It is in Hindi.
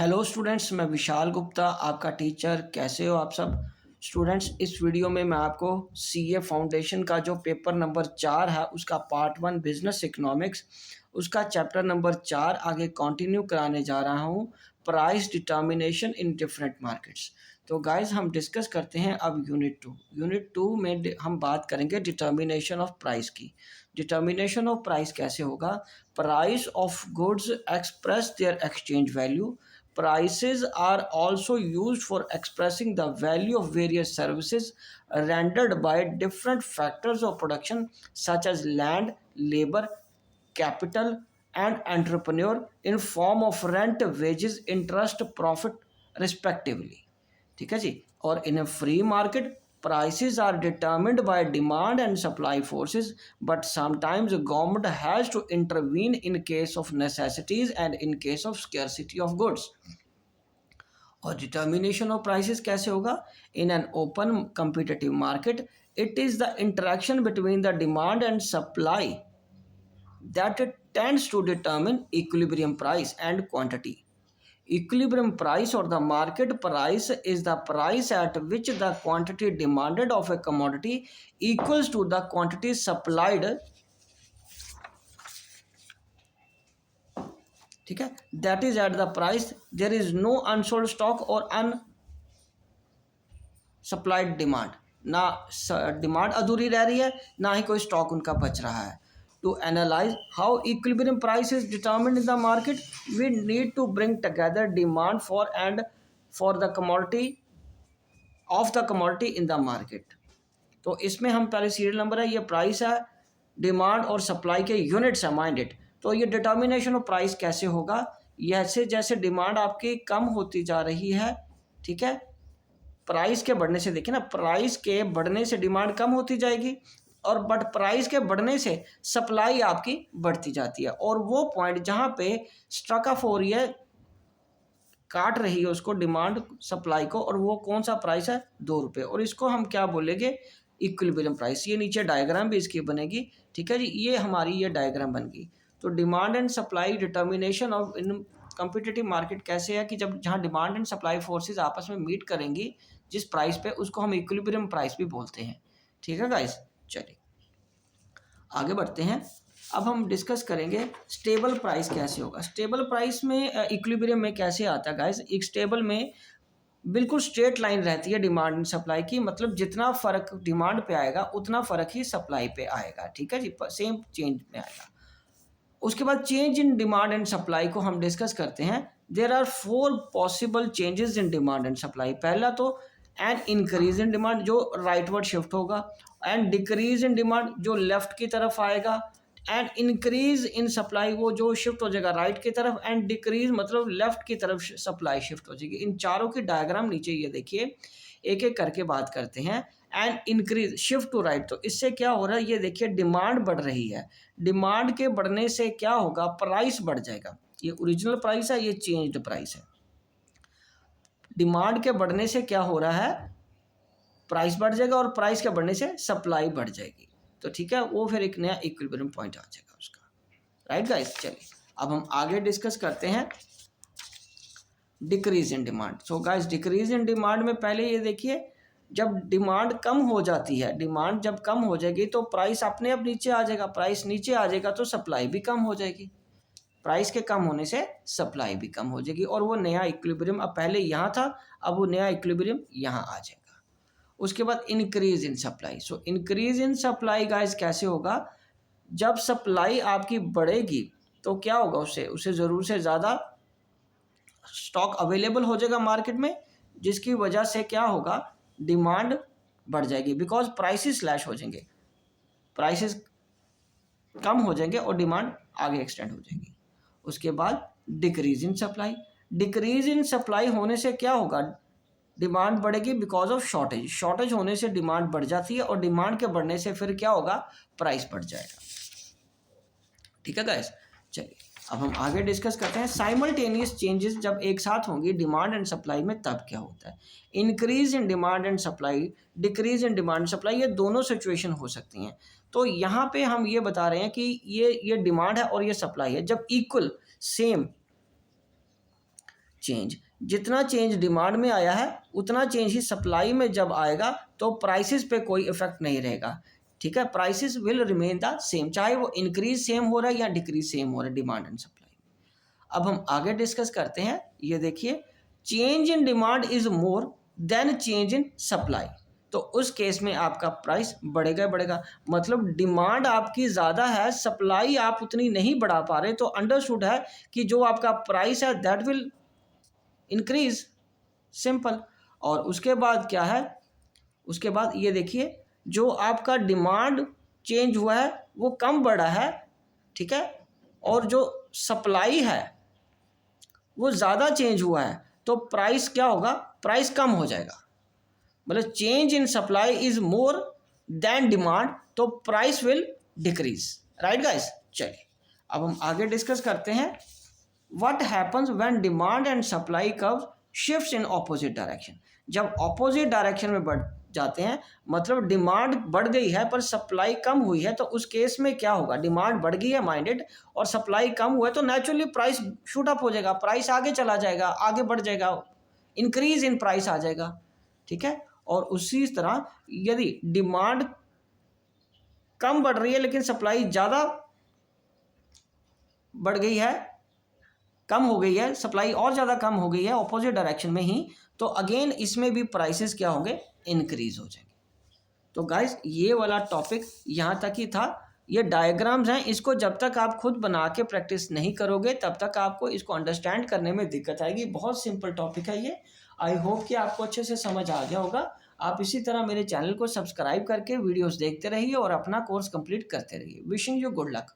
हेलो स्टूडेंट्स, मैं विशाल गुप्ता आपका टीचर। कैसे हो आप सब स्टूडेंट्स? इस वीडियो में मैं आपको सीए फाउंडेशन का जो पेपर नंबर 4 है उसका पार्ट 1 बिजनेस इकोनॉमिक्स उसका चैप्टर नंबर 4 आगे कंटिन्यू कराने जा रहा हूँ, price determination in different markets. तो गाइस हम डिस्कस करते हैं अब यूनिट 2 में हम बात करेंगे डिटर्मिनेशन ऑफ प्राइस की। डिटर्मिनेशन ऑफ प्राइस कैसे होगा? Price of goods express their exchange value. Prices are also used for expressing the value of various services rendered by different factors of production such as land, labor, capital and entrepreneur in form of rent, wages, interest, profit respectively. ठीक है जी। और इन a free market prices are determined by demand and supply forces, but sometimes government has to intervene in case of necessities and in case of scarcity of goods. और डिटर्मिनेशन ऑफ प्राइसेस कैसे होगा? In an open competitive market it is the interaction between the demand and supply that tends to determine equilibrium price and quantity. Equilibrium price or the market price is the price at which the quantity demanded of a commodity equals to the quantity supplied. ठीक है, that is at the price there is no unsold stock or unsupplied demand. ना डिमांड अधूरी रह रही है, ना ही कोई स्टॉक उनका बच रहा है. To analyze how equilibrium price is determined in the market, we need to bring together demand for the commodity of the commodity in the market. तो इसमें हम पहले सीरियल नंबर है, ये प्राइस है, डिमांड और सप्लाई के यूनिट्स है माइंड इट. तो ये डिटर्मिनेशन ऑफ प्राइस कैसे होगा? जैसे जैसे डिमांड आपकी कम होती जा रही है, ठीक है, प्राइस के बढ़ने से, देखिए ना, प्राइस के बढ़ने से डिमांड कम होती जाएगी और बट प्राइस के बढ़ने से सप्लाई आपकी बढ़ती जाती है. और वो पॉइंट जहाँ पे स्ट्रक ऑफ हो रही है, काट रही है उसको डिमांड सप्लाई को, और वो कौन सा प्राइस है? 2 रुपये. और इसको हम क्या बोलेंगे? Equilibrium price. ये नीचे डायग्राम भी इसकी बनेगी, ठीक है जी। ये हमारी ये डायग्राम बन गई. तो demand and supply determination of in competitive market कैसे है कि जब जहाँ डिमांड एंड सप्लाई फोर्सेज आपस में मीट करेंगी जिस प्राइस पे, उसको हम इक्विलिब्रियम प्राइस भी बोलते हैं. ठीक है गाइस, चलिए आगे बढ़ते हैं. अब हम डिस्कस करेंगे स्टेबल प्राइस कैसे होगा. स्टेबल प्राइस में इक्विलिब्रियम में कैसे आता है गाइस? एक स्टेबल में बिल्कुल स्ट्रेट लाइन रहती है डिमांड एंड सप्लाई की, मतलब जितना फ़र्क डिमांड पे आएगा उतना फ़र्क ही सप्लाई पे आएगा. ठीक है जी, सेम चेंज में आएगा. उसके बाद change in demand and supply को हम डिस्कस करते हैं. There are 4 possible changes in demand and supply. पहला तो एंड इंक्रीज इन डिमांड, जो राइटवर्ड शिफ्ट होगा, एंड डिक्रीज इन डिमांड जो लेफ्ट की तरफ आएगा, एंड इंक्रीज इन सप्लाई वो जो शिफ्ट हो जाएगा राइट की तरफ, एंड डिक्रीज मतलब लेफ्ट की तरफ सप्लाई शिफ्ट हो जाएगी. इन चारों की डायग्राम नीचे ये देखिए, एक एक करके बात करते हैं. An increase shift to right, तो इससे क्या हो रहा है? ये देखिए डिमांड बढ़ रही है. डिमांड के बढ़ने से क्या होगा? प्राइस बढ़ जाएगा. ये ओरिजिनल प्राइस है, ये चेंज्ड प्राइस है. डिमांड के बढ़ने से क्या हो रहा है? प्राइस बढ़ जाएगा, और प्राइस के बढ़ने से सप्लाई बढ़ जाएगी. तो ठीक है, वो फिर एक नया इक्विलिब्रियम पॉइंट आ जाएगा उसका. राइट गाइस, चलिए अब हम आगे डिस्कस करते हैं decrease in demand. So guys, decrease in demand में पहले ये देखिए, जब डिमांड कम हो जाती है, डिमांड जब कम हो जाएगी तो प्राइस अपने आप नीचे आ जाएगा. प्राइस नीचे आ जाएगा तो सप्लाई भी कम हो जाएगी. प्राइस के कम होने से सप्लाई भी कम हो जाएगी, और वो नया इक्विलिब्रियम, अब पहले यहाँ था, अब वो नया इक्विलिब्रियम यहाँ आ जाएगा. उसके बाद increase in supply. So increase in supply guys कैसे होगा? जब सप्लाई आपकी बढ़ेगी तो क्या होगा? उससे ज़रूर से ज़्यादा स्टॉक अवेलेबल हो जाएगा मार्केट में, जिसकी वजह से क्या होगा? डिमांड बढ़ जाएगी, बिकॉज प्राइसेस स्लैश हो जाएंगे, प्राइसेस कम हो जाएंगे और डिमांड आगे एक्सटेंड हो जाएगी. उसके बाद decrease in supply. Decrease in supply होने से क्या होगा? डिमांड बढ़ेगी बिकॉज ऑफ शॉर्टेज. शॉर्टेज होने से डिमांड बढ़ जाती है, और डिमांड के बढ़ने से फिर क्या होगा? प्राइस बढ़ जाएगा. ठीक है गाइस, चलिए अब हम आगे डिस्कस करते हैं साइमल्टेनियस चेंजेस जब एक साथ होंगी डिमांड एंड सप्लाई में, तब क्या होता है? Increase in demand and supply, decrease in demand supply, ये दोनों सिचुएशन हो सकती हैं. तो यहाँ पे हम ये बता रहे हैं कि ये डिमांड है और ये सप्लाई है, जब इक्वल सेम चेंज, जितना चेंज डिमांड में आया है उतना चेंज ही सप्लाई में जब आएगा तो प्राइसेस पे कोई इफेक्ट नहीं रहेगा। ठीक है, prices will remain the same, चाहे वो इंक्रीज सेम हो रहा है या डिक्रीज सेम हो रहा है, डिमांड एंड सप्लाई। अब हम आगे डिस्कस करते हैं। ये देखिए, change in demand is more then change in supply, तो उस केस में आपका प्राइस बढ़ेगा बढ़ेगा। मतलब डिमांड आपकी ज़्यादा है, सप्लाई आप उतनी नहीं बढ़ा पा रहे, तो अंडरस्टूड है कि जो आपका प्राइस है दैट विल इंक्रीज, सिंपल। और उसके बाद क्या है, उसके बाद ये देखिए, जो आपका डिमांड चेंज हुआ है वो कम बढ़ा है, ठीक है, और जो सप्लाई है वो ज़्यादा चेंज हुआ है, तो प्राइस क्या होगा, प्राइस कम हो जाएगा। मतलब change in supply is more than demand, तो price will decrease, right guys. चलिए अब हम आगे डिस्कस करते हैं। What happens when demand and supply curve shifts in opposite direction. जब ऑपोजिट डायरेक्शन में बढ़ जाते हैं, मतलब डिमांड बढ़ गई है पर सप्लाई कम हुई है, तो उस केस में क्या होगा, डिमांड बढ़ गई है माइंडेड और सप्लाई कम हुआ है, तो नेचुरली प्राइस शूट अप हो जाएगा, प्राइस आगे चला जाएगा, आगे बढ़ जाएगा, इंक्रीज इन प्राइस आ जाएगा। ठीक है, और उसी तरह यदि डिमांड कम बढ़ रही है लेकिन सप्लाई ज़्यादा बढ़ गई है, कम हो गई है, सप्लाई और ज़्यादा कम हो गई है ऑपोजिट डायरेक्शन में ही, तो अगेन इसमें भी प्राइसेस क्या होंगे, इंक्रीज हो जाएंगे। तो गाइस ये वाला टॉपिक यहाँ तक ही था। ये डायग्राम्स हैं, इसको जब तक आप खुद बना के प्रैक्टिस नहीं करोगे तब तक आपको इसको अंडरस्टैंड करने में दिक्कत आएगी। बहुत सिंपल टॉपिक है ये। आई होप कि आपको अच्छे से समझ आ गया होगा। आप इसी तरह मेरे चैनल को सब्सक्राइब करके वीडियोस देखते रहिए और अपना कोर्स कंप्लीट करते रहिए। Wishing you good luck.